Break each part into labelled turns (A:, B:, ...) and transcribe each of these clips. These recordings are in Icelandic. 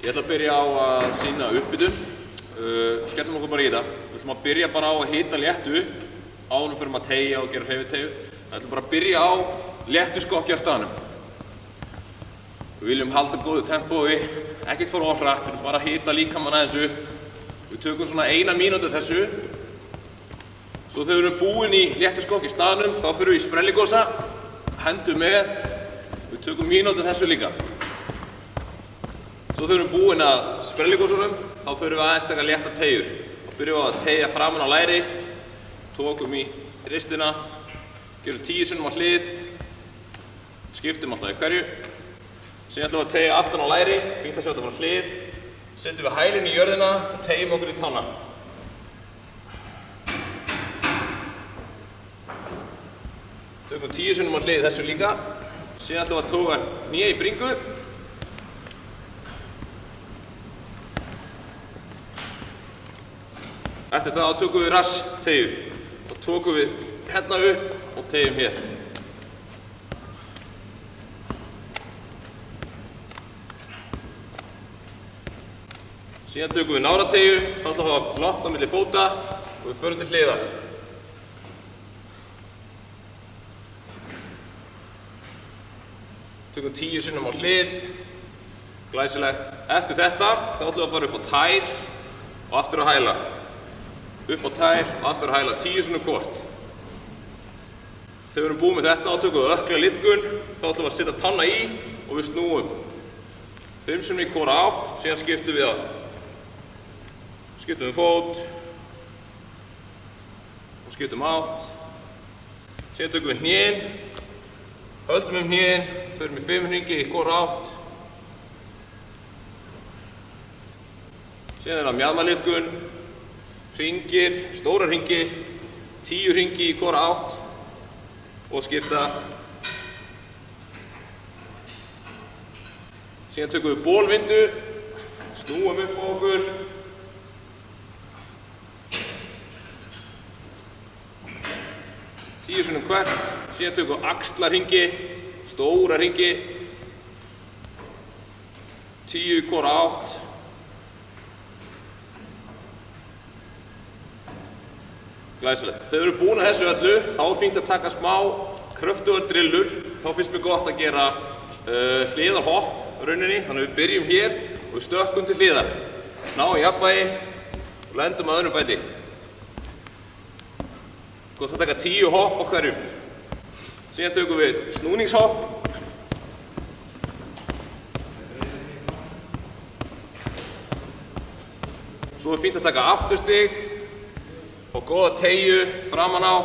A: Ég ætla að byrja á að sýna uppbytun. Skellum okkur bara í þetta. Við ætlum að byrja bara á að hita léttu áður en fyrir að teygja og gera hreyfiteygjur. Við ætlum bara að byrja á léttu skokki á staðnum. Við viljum halda góðu tempói, ekkert fara of hratt, bara hita líkamann aðeins upp. Við tökum svona 1 mínútu þessu. Svo þegar við erum búin í léttu skokki í staðnum, þá fyrir við í sprelligósa, hendur með. Við tökum mínútu þessu líka. Svo þegar við erum búin að sprelligósunum, þá fyrir við aðeins taka létta teygjur. Þá byrjum við að teygja framan á læri, tókum í ristina, gerum 10 sinnum á hlið, skiptum alltaf í hverju. Síðan ætlum við að teygja aftan á læri, fínt að sjá þetta frá hlið. Setjum við hælinn í jörðina og teygjum okkur í tána. Tökum 10 sinnum á hlið þessu líka. Síðan ætlum við að toga hné í bringu. Eftir það tökum við rassteygjur. Þá tökum við hérna upp og teygjum hér. Síðan tökum við nárateygju, þá ætlum við að hafa langt á milli fóta og við förum til hliðar. Tökum 10 sinnum á hlið, glæsilegt. Eftir þetta þá ætlum við að fara upp á tær og aftur á hæla. Upp á tær og aftur á hæla, 10 sinnum hvort. Þegar við erum búin með þetta þá tökum við ökkla liðgun, þá ætlum við að setja tanna í og við snúum. 5 sinnum í hvora átt, síðan skiptum við á. Skiptum við fót og skiptum átt. Síðan tökum við hnén, höldum hnén, förum í 5 hringi í hvora átt. Síðan er það mjaðmaliðgun, hringir, stóra hringi, 10 hringi í hvora átt og skipta. Síðan tökum við bólvindu, snúum upp á okkur. Tíu sinnum hvert, síðan tökum við axlarhringi, stóra hringi, 10 í hvora átt. Glæsilegt. Þegar við erum búin að þessu öllu, þá er fínt að taka smá kröftugar drillur. Þá finnst mér gott að gera hliðarhopp rauninni, þannig að við byrjum hér og við stökkum til hliðar. Náum jafnvægi og lendum að öðrum fæti. Gott að taka 10 hopp á hverjum. Síðan tökum við snúningshopp. Svo er fínt að taka afturstig og góða teygju framan á.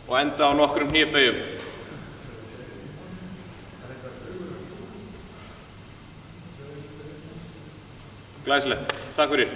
A: Og enda á nokkrum hnébeygjum. Glæsilegt. Takk fyrir.